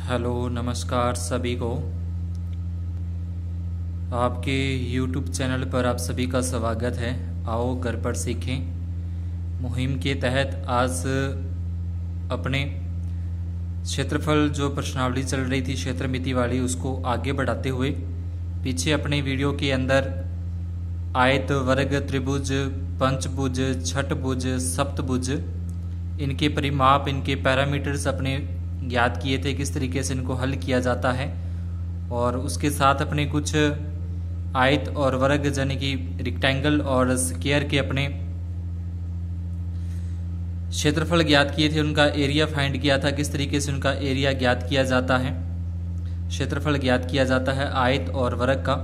Hello नमस्कार सभी को। आपके YouTube चैनल पर आप सभी का स्वागत है। आओ घर पर सीखें मुहिम के तहत आज अपने क्षेत्रफल जो प्रश्नावली चल रही थी क्षेत्र मिति वाली उसको आगे बढ़ाते हुए पीछे अपने वीडियो के अंदर आयत, वर्ग, त्रिभुज, पंचभुज, छठभुज, सप्तभुज इनके परिमाप, इनके पैरामीटर्स अपने ज्ञात किए थे, किस तरीके से इनको हल किया जाता है। और उसके साथ अपने कुछ आयत और वर्ग यानी कि रेक्टेंगल और स्क्वायर के अपने क्षेत्रफल ज्ञात किए थे, उनका एरिया फाइंड किया था, किस तरीके से उनका एरिया ज्ञात किया जाता है, क्षेत्रफल ज्ञात किया जाता है आयत और वर्ग का।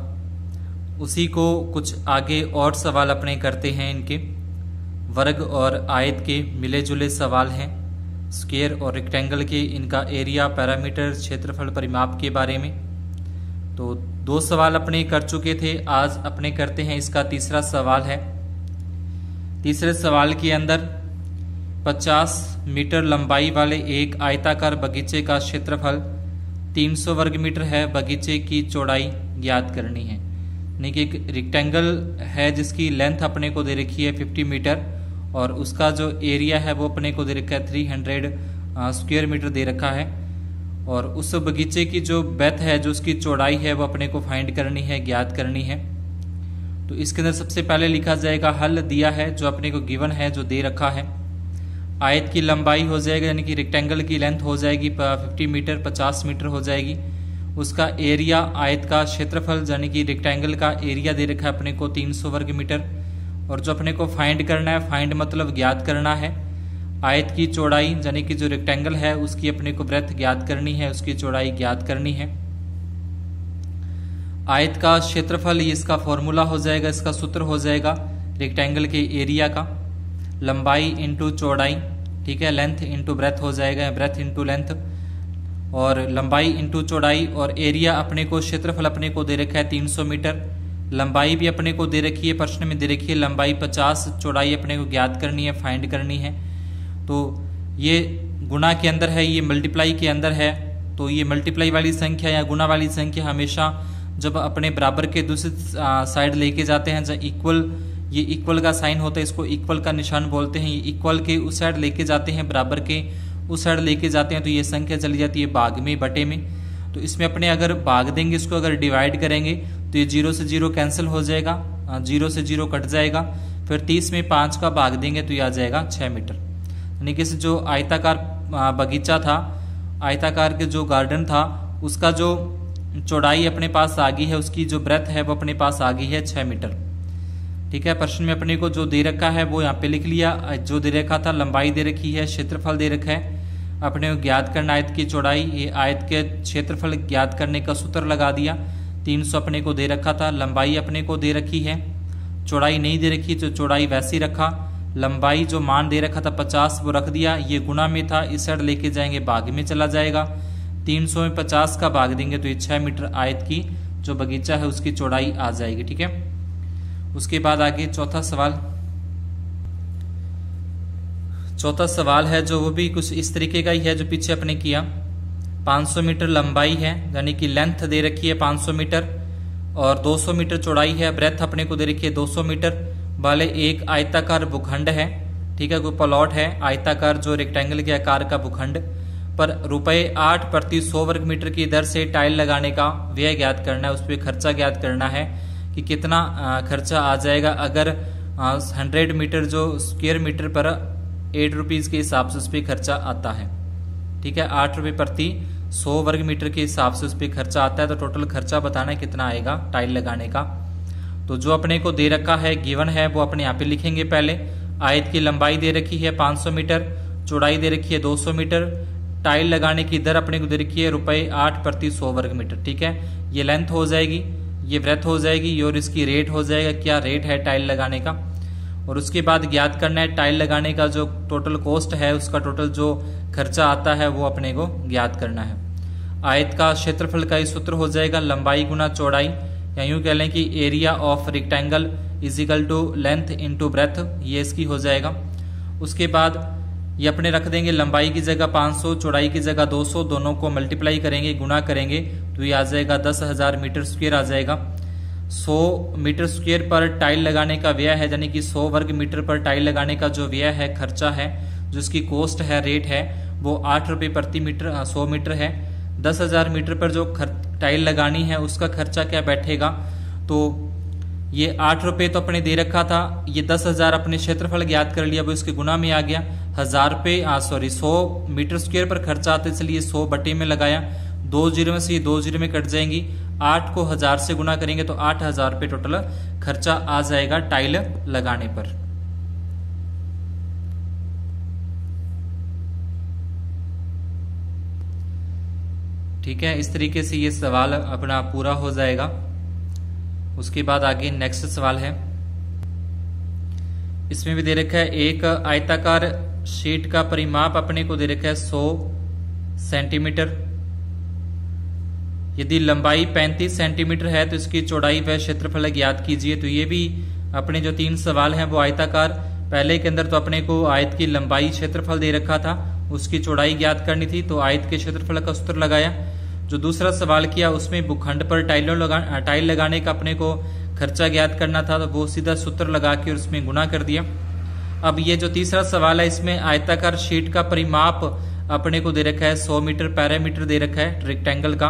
उसी को कुछ आगे और सवाल अपने करते हैं, इनके वर्ग और आयत के मिले जुले सवाल हैं, स्क्वायर और रेक्टेंगल के इनका एरिया, पैरामीटर, क्षेत्रफल, परिमाप के बारे में। तो दो सवाल अपने कर चुके थे, आज अपने करते हैं इसका तीसरा सवाल है। तीसरे सवाल के अंदर 50 मीटर लंबाई वाले एक आयताकार बगीचे का क्षेत्रफल 300 वर्ग मीटर है, बगीचे की चौड़ाई ज्ञात करनी है। यानी कि एक रेक्टेंगल है जिसकी लेंथ अपने को दे रखी है 50 मीटर और उसका जो एरिया है वो अपने को दे रखा है 300 स्क्वायर मीटर दे रखा है। और उस बगीचे की जो बेथ है, जो उसकी चौड़ाई है, वो अपने को फाइंड करनी है, ज्ञात करनी है। तो इसके अंदर सबसे पहले लिखा जाएगा हल दिया है जो अपने को गिवन है, जो दे रखा है। आयत की लंबाई हो जाएगा यानी कि रेक्टेंगल की लेंथ हो जाएगी 50 मीटर, 50 मीटर हो जाएगी। उसका एरिया, आयत का क्षेत्रफल यानी कि रेक्टेंगल का एरिया दे रखा है अपने को 300 वर्ग मीटर। और जो अपने को फाइंड करना है, फाइंड मतलब ज्ञात करना है, आयत की चौड़ाई यानी कि जो रेक्टेंगल है उसकी अपने को ब्रेथ ज्ञात करनी है, उसकी चौड़ाई ज्ञात करनी है। आयत का क्षेत्रफल ये इसका फॉर्मूला हो जाएगा, इसका सूत्र हो जाएगा रेक्टेंगल के एरिया का, लंबाई इंटू चौड़ाई, ठीक है, लेंथ इंटू ब्रेथ हो जाएगा, ब्रेथ इंटू लेंथ। और लंबाई इंटू चौड़ाई और एरिया अपने को, क्षेत्रफल अपने को दे रखा है 300 मीटर, लंबाई भी अपने को दे रखी है, प्रश्न में दे रखी है लंबाई 50, चौड़ाई अपने को ज्ञात करनी है, फाइंड करनी है। तो ये गुणा के अंदर है, ये मल्टीप्लाई के अंदर है। तो ये मल्टीप्लाई वाली संख्या या गुणा वाली संख्या हमेशा जब अपने बराबर के दूसरी साइड लेके जाते हैं, जब इक्वल, ये इक्वल का साइन होता है, इसको इक्वल का निशान बोलते हैं, ये इक्वल के उस साइड लेके जाते हैं, बराबर के उस साइड लेके जाते हैं, तो ये संख्या चली जाती है भाग में, बटे में। तो इसमें अपने अगर भाग देंगे, इसको अगर डिवाइड करेंगे तो ये 0 से 0 कैंसिल हो जाएगा, 0 से 0 कट जाएगा। फिर 30 में 5 का भाग देंगे तो ये आ जाएगा 6 मीटर। यानी कि जो आयताकार बगीचा था, आयताकार के जो गार्डन था, उसका जो चौड़ाई अपने पास आ गई है, उसकी जो ब्रेथ है वो अपने पास आ गई है 6 मीटर। ठीक है, प्रश्न में अपने को जो दे रखा है वो यहाँ पे लिख लिया, जो दे रखा था लंबाई दे रखी है, क्षेत्रफल दे रखा है, अपने को ज्ञात करना आयत की चौड़ाई, ये आयत के क्षेत्रफल ज्ञात करने का सूत्र लगा दिया। 300 अपने को दे रखा था, लंबाई अपने को दे रखी है, चौड़ाई नहीं दे रखी तो चौड़ाई वैसी रखा, लंबाई जो मान दे रखा था 50 वो रख दिया, ये गुणा में था, इस साइड लेके जाएंगे भाग में चला जाएगा। 300 में 50 का भाग देंगे तो ये 6 मीटर आयत की जो बगीचा है उसकी चौड़ाई आ जाएगी। ठीक है, उसके बाद आगे चौथा सवाल है जो वो भी कुछ इस तरीके का ही है जो पीछे अपने किया। 500 मीटर लंबाई है यानी कि लेंथ दे रखी है 500 मीटर और 200 मीटर चौड़ाई है, ब्रेथ अपने को दे रखी है 200 मीटर वाले एक आयताकार भूखंड है। ठीक है, कोई प्लॉट है आयताकार जो रेक्टेंगल के आकार का भूखंड पर ₹8 प्रति 100 वर्ग मीटर की दर से टाइल लगाने का व्यय ज्ञात करना है, उस पर खर्चा ज्ञात करना है कि कितना खर्चा आ जाएगा अगर 100 मीटर जो स्क्वायर मीटर पर 8 रुपीज के हिसाब से उस पर खर्चा आता है। ठीक है, 8 रुपये प्रति 100 वर्ग मीटर के हिसाब से उस पर खर्चा आता है, तो टोटल खर्चा बताना है कितना आएगा टाइल लगाने का। तो जो अपने को दे रखा है, गिवन है, वो अपने यहाँ पे लिखेंगे। पहले आयत की लंबाई दे रखी है 500 मीटर, चौड़ाई दे रखी है 200 मीटर, टाइल लगाने की दर अपने को दे रखी है ₹8 प्रति 100 वर्ग मीटर। ठीक है, ये लेंथ हो जाएगी, ये ब्रेथ हो जाएगी, और इसकी रेट हो जाएगा, क्या रेट है टाइल लगाने का। और उसके बाद ज्ञात करना है टाइल लगाने का जो टोटल कॉस्ट है, उसका टोटल जो खर्चा आता है वो अपने को ज्ञात करना है। आयत का क्षेत्रफल का ही सूत्र हो जाएगा लंबाई गुना चौड़ाई, या यूं कह लें कि area of rectangle is equal to length into breadth, ये इसकी हो जाएगा। उसके बाद ये अपने रख देंगे लंबाई की जगह 500, चौड़ाई की जगह 200, दोनों को मल्टीप्लाई करेंगे, गुना करेंगे तो ये आ जाएगा 10,000 मीटर स्क्वायर आ जाएगा। 100 मीटर स्क्वायर पर टाइल लगाने का व्यय है, यानी कि 100 वर्ग मीटर पर टाइल लगाने का जो व्यय है, खर्चा है, जो इसकी कॉस्ट है, रेट है, वो 8 रुपये प्रति मीटर 100 मीटर है। 10,000 मीटर पर जो टाइल लगानी है उसका खर्चा क्या बैठेगा, तो ये 8 रुपये तो अपने दे रखा था, ये 10,000 अपने क्षेत्रफल ज्ञात कर लिया, वो इसके गुना में आ गया। 100 मीटर स्क्वायर पर खर्चा आता है, इसलिए 100 बटे में लगाया, 2 जीरो में से ये 2 जीरो में कट जाएंगी, 8 को 1000 से गुना करेंगे तो 8,000 रुपये टोटल खर्चा आ जाएगा टाइल लगाने पर। ठीक है, इस तरीके से ये सवाल अपना पूरा हो जाएगा। उसके बाद आगे नेक्स्ट सवाल है, इसमें भी दे रखा है एक आयताकार शीट का परिमाप अपने को दे रखा है 100 सेंटीमीटर। यदि लंबाई 35 सेंटीमीटर है तो इसकी चौड़ाई व क्षेत्रफल ज्ञात कीजिए। तो ये भी अपने जो 3 सवाल हैं वो आयताकार, पहले के अंदर तो अपने को आयत की लंबाई क्षेत्रफल दे रखा था, उसकी चौड़ाई ज्ञात करनी थी, तो आयत के क्षेत्रफल का सूत्र लगाया। जो दूसरा सवाल किया उसमें भूखंड पर टाइल लगाने का अपने को खर्चा ज्ञात करना था, तो वो सीधा सूत्र लगा के उसमें गुना कर दिया। अब ये जो तीसरा सवाल है इसमें आयताकार शीट का परिमाप अपने को दे रखा है 100 मीटर, पैरामीटर दे रखा है रेक्टेंगल का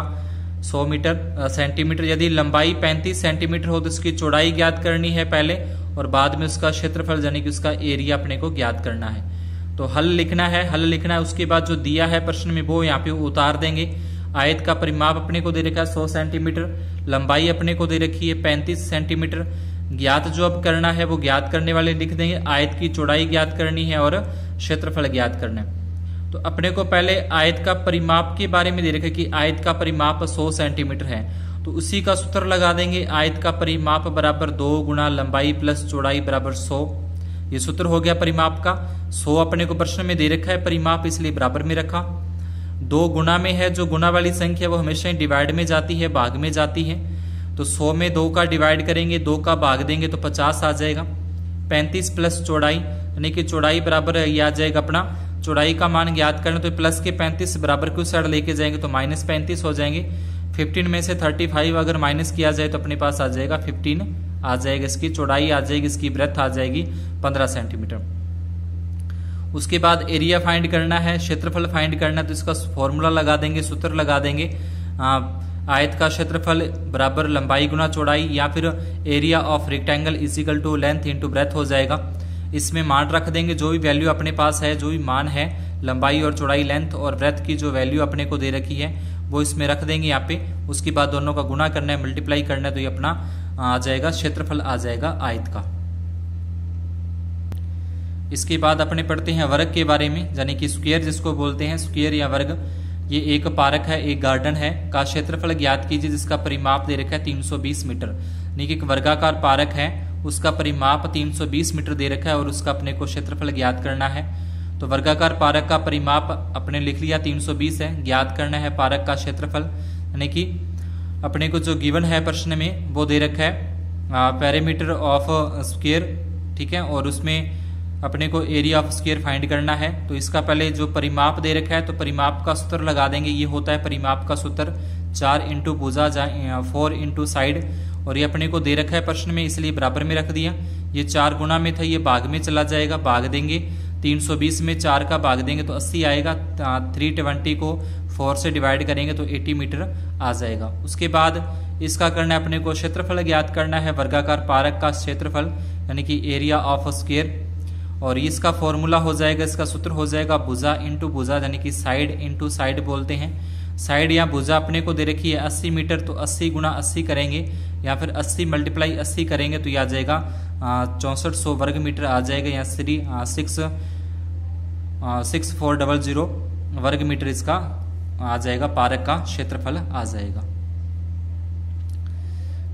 100 मीटर सेंटीमीटर। यदि लंबाई 35 सेंटीमीटर हो तो इसकी चौड़ाई ज्ञात करनी है पहले, और बाद में उसका क्षेत्रफल यानी कि उसका एरिया अपने को ज्ञात करना है। तो हल लिखना है, उसके बाद जो दिया है प्रश्न में वो यहाँ पे उतार देंगे। आयत का परिमाप अपने को दे रखा है 100 सेंटीमीटर, लंबाई अपने को दे रखी है 35 सेंटीमीटर। ज्ञात जो अब करना है वो ज्ञात करने वाले लिख देंगे, आयत की चौड़ाई ज्ञात करनी है और क्षेत्रफल ज्ञात करना है। तो अपने को पहले आयत का परिमाप के बारे में दे रखा है कि आयत का परिमाप 100 सेंटीमीटर है, तो उसी का सूत्र लगा देंगे। आयत का परिमाप बराबर 2 गुना लंबाई प्लस चौड़ाई बराबर 100। ये सूत्र हो गया परिमाप का। 100 अपने को प्रश्न में दे रखा है परिमाप, इसलिए बराबर में रखा। 2 गुना में है, जो गुना वाली संख्या वो हमेशा डिवाइड में जाती है, भाग में जाती है। तो 100 में 2 का डिवाइड करेंगे, 2 का भाग देंगे तो 50 आ जाएगा। 35 प्लस चौड़ाई, यानी कि चौड़ाई बराबर ये आ जाएगा अपना, चौड़ाई का मान ज्ञात करना तो प्लस के 35 बराबर की साइड लेके जाएंगे तो माइनस 35 हो जाएंगे। 15 में से 35 अगर माइनस किया जाए तो अपने पास आ जाएगा 15 आ जाएगा। इसकी चौड़ाई आ जाएगी, इसकी ब्रेथ आ जाएगी 15 सेंटीमीटर। उसके बाद एरिया फाइंड करना है, क्षेत्रफल फाइंड करना है, तो इसका फॉर्मूला लगा देंगे, सूत्र लगा देंगे। आयत का क्षेत्रफल बराबर लंबाई गुना चौड़ाई, या फिर area of rectangle is equal to length into breadth हो जाएगा। इसमें मान रख देंगे, जो भी वैल्यू अपने पास है, जो भी मान है लंबाई और चौड़ाई, लेंथ और ब्रेथ की जो वैल्यू अपने को दे रखी है वो इसमें रख देंगे यहाँ पे। उसके बाद दोनों का गुना करना है, मल्टीप्लाई करना है, तो ये अपना आ जाएगा क्षेत्रफल आ जाएगा आयत का। इसके बाद अपने पढ़ते हैं वर्ग के बारे में, यानी कि स्क्वायर जिसको बोलते हैं, स्क्वायर या वर्ग। ये एक पार्क है, एक गार्डन है, का क्षेत्रफल ज्ञात कीजिए जिसका परिमाप दे रखा है 320 मीटर। यानी कि एक वर्गाकार पार्क है, उसका परिमाप 320 मीटर दे रखा है और उसका अपने को क्षेत्रफल ज्ञात करना है। तो वर्गाकार पार्क का परिमाप अपने लिख लिया 320 है, ज्ञात करना है पार्क का क्षेत्रफल। यानी कि अपने को जो गिवन है प्रश्न में वो दे रखा है पैरामीटर ऑफ स्क्वायर, ठीक है, और उसमें अपने को एरिया ऑफ स्क्वायर फाइंड करना है। तो इसका पहले जो परिमाप दे रखा है तो परिमाप का सूत्र लगा देंगे। ये होता है परिमाप का सूत्र 4 इंटू भुजा 4 इंटू साइड, और ये अपने को दे रखा है प्रश्न में इसलिए बराबर में रख दिया। ये 4 गुना में था, ये भाग में चला जाएगा, भाग देंगे 320 में 4 का भाग देंगे तो 80 आएगा। 320 को 4 से डिवाइड करेंगे तो 80 मीटर आ जाएगा। उसके बाद इसका करना है अपने को क्षेत्रफल ज्ञात करना है, वर्गाकार पार्क का क्षेत्रफल यानी कि एरिया ऑफ स्क्वायर, और इसका फॉर्मूला हो जाएगा, इसका सूत्र हो जाएगा भुजा इंटू भुजा, यानी कि साइड इंटू साइड बोलते हैं। साइड या भुजा अपने को दे रखी है 80 मीटर, तो 80 गुना 80 करेंगे या फिर 80 मल्टीप्लाई 80 करेंगे तो यह आ जाएगा 6400 वर्ग मीटर आ जाएगा, या 6400 वर्ग मीटर इसका आ जाएगा, पार्क का क्षेत्रफल आ जाएगा।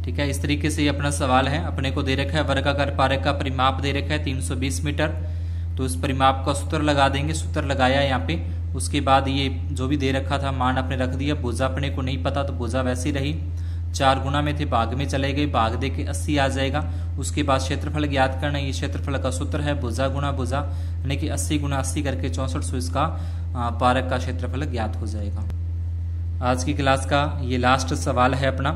ठीक है, इस तरीके से ये अपना सवाल है, अपने को दे रखा है वर्गाकार पार्क का परिमाप दे रखा है 320 मीटर। तो इस परिमाप का सूत्र लगा देंगे, सूत्र लगाया यहाँ पे। उसके बाद ये जो भी दे रखा था मान अपने रख दिया। भुजा अपने को नहीं पता तो भुजा वैसी रही 4 गुना में थे, भाग में चले गए, भाग दे के 80 आ जाएगा। उसके बाद क्षेत्रफल ज्ञात करना, ये क्षेत्रफल का सूत्र है भुजा गुना भुजा, यानी कि 80 गुना 80 करके 64, सो इसका पारक का क्षेत्रफल ज्ञात हो जाएगा। आज की क्लास का ये लास्ट सवाल है अपना,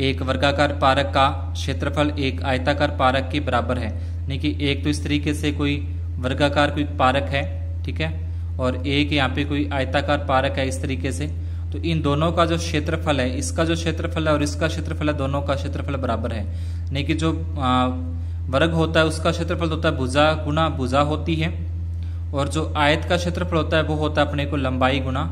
एक वर्गाकार पारक का क्षेत्रफल एक आयताकार पारक के बराबर है, यानी कि एक तो इस तरीके से कोई वर्गाकार कोई पारक है, ठीक है, और एक यहाँ पे कोई आयताकार पारक है इस तरीके से, तो इन दोनों का जो क्षेत्रफल है, इसका जो क्षेत्रफल है और इसका क्षेत्रफल है, दोनों का क्षेत्रफल बराबर है। यानी कि जो वर्ग होता है उसका क्षेत्रफल होता है भुजा गुना भुजा होती है, और जो आयत का क्षेत्रफल होता है वो होता है अपने को लंबाई गुना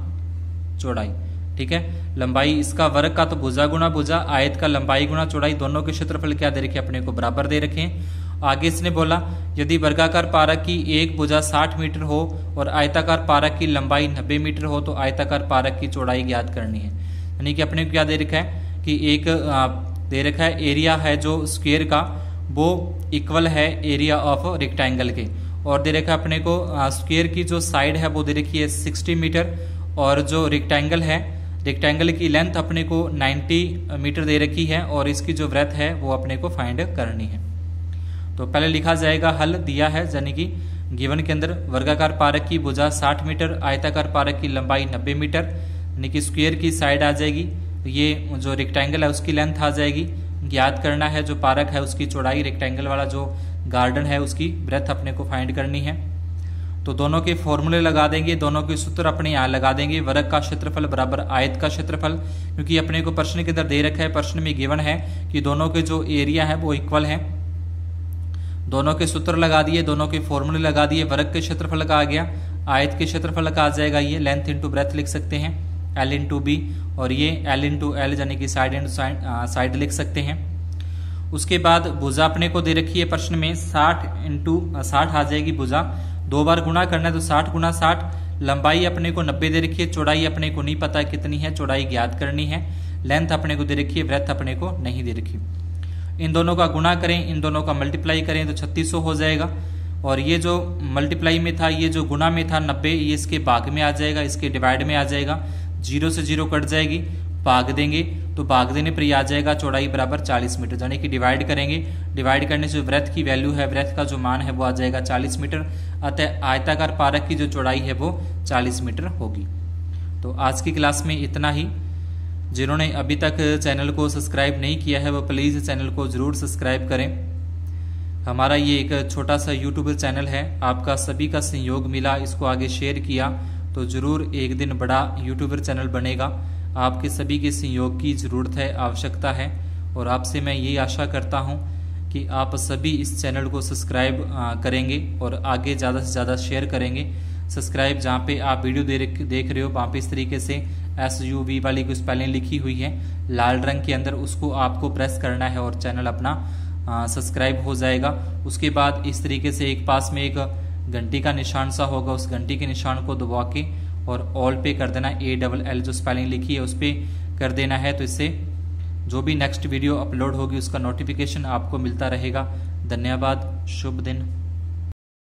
चौड़ाई, ठीक है। लंबाई इसका वर्ग का तो भुजा गुना भुजा, आयत का लंबाई गुना चौड़ाई, दोनों के क्षेत्रफल क्या दे रखे अपने को बराबर दे रखे हैं। आगे इसने बोला यदि वर्गाकार पारक की एक भुजा 60 मीटर हो और आयताकार पारक की लंबाई 90 मीटर हो तो आयताकार पारक की चौड़ाई ज्ञात करनी है। यानी कि अपने को क्या दे रखा है कि एक दे रखा है एरिया है जो स्क्वायर का वो इक्वल है एरिया ऑफ रेक्टेंगल के, और दे रखा है अपने को स्क्वायर की जो साइड है वो दे रखी है 60 मीटर, और जो रेक्टेंगल है रेक्टेंगल की लेंथ अपने को 90 मीटर दे रखी है, और इसकी जो ब्रेथ है वो अपने को फाइंड करनी है। तो पहले लिखा जाएगा, हल दिया है यानी कि गिवन के अंदर वर्गाकार पारक की भुजा 60 मीटर, आयताकार पारक की लंबाई 90 मीटर, यानी कि स्क्वायर की साइड आ जाएगी, ये जो रेक्टेंगल है उसकी लेंथ आ जाएगी। ज्ञात करना है जो पारक है उसकी चौड़ाई, रेक्टेंगल वाला जो गार्डन है उसकी ब्रेथ अपने को फाइंड करनी है। तो दोनों के फॉर्मूले लगा देंगे, दोनों के सूत्र अपने यहाँ लगा देंगे। वर्ग का क्षेत्रफल बराबर आयत का क्षेत्रफल, क्योंकि अपने को प्रश्न के अंदर दे रखा है, प्रश्न में गिवन है कि दोनों के जो एरिया है वो इक्वल है। दोनों के सूत्र लगा दिए, दोनों के फॉर्मूले लगा दिए। वर्ग के क्षेत्रफल का आ गया, आयत के क्षेत्रफल का आ जाएगा ये लेंथ इंटू ब्रेथ लिख सकते हैं L इंटू बी, और ये L इंटू एल यानी कि साइड इंटू साइड लिख सकते हैं। उसके बाद भुजा अपने को दे रखी है प्रश्न में 60 इंटू 60 आ जाएगी भुजा, 2 बार गुणा करना है तो 60 गुना 60। लंबाई अपने को 90 दे रखी है, चौड़ाई अपने को नहीं पता कितनी है, चौड़ाई ज्ञात करनी है। लेंथ अपने को दे रखी है, ब्रेथ अपने को नहीं दे रखी। इन दोनों का गुणा करें, इन दोनों का मल्टीप्लाई करें तो 3600 हो जाएगा, और ये जो मल्टीप्लाई में था ये जो गुणा में था 90, ये इसके भाग में आ जाएगा, इसके डिवाइड में आ जाएगा, 0 से 0 कट जाएगी, भाग देंगे तो भाग देने पर ये आ जाएगा चौड़ाई बराबर 40 मीटर, यानी कि डिवाइड करेंगे, डिवाइड करने से जो ब्रेथ की वैल्यू है, ब्रेथ का जो मान है वो आ जाएगा 40 मीटर। अतः आयताकार पारक की जो चौड़ाई है वो 40 मीटर होगी। तो आज की क्लास में इतना ही। जिन्होंने अभी तक चैनल को सब्सक्राइब नहीं किया है वो प्लीज़ चैनल को ज़रूर सब्सक्राइब करें। हमारा ये एक छोटा सा यूट्यूब चैनल है, आपका सभी का सहयोग मिला, इसको आगे शेयर किया तो ज़रूर एक दिन बड़ा यूट्यूबर चैनल बनेगा। आपके सभी के सहयोग की ज़रूरत है, आवश्यकता है, और आपसे मैं यही आशा करता हूँ कि आप सभी इस चैनल को सब्सक्राइब करेंगे और आगे ज़्यादा से ज़्यादा शेयर करेंगे। सब्सक्राइब जहाँ पे आप वीडियो देख रहे हो वहाँ पे इस तरीके से SUV वाली कुछ स्पेलिंग लिखी हुई है लाल रंग के अंदर, उसको आपको प्रेस करना है और चैनल अपना सब्सक्राइब हो जाएगा। उसके बाद इस तरीके से एक पास में एक घंटी का निशान सा होगा, उस घंटी के निशान को दबा के और ऑल पे कर देना, ALL जो स्पेलिंग लिखी है उस पर कर देना है। तो इससे जो भी नेक्स्ट वीडियो अपलोड होगी उसका नोटिफिकेशन आपको मिलता रहेगा। धन्यवाद, शुभ दिन।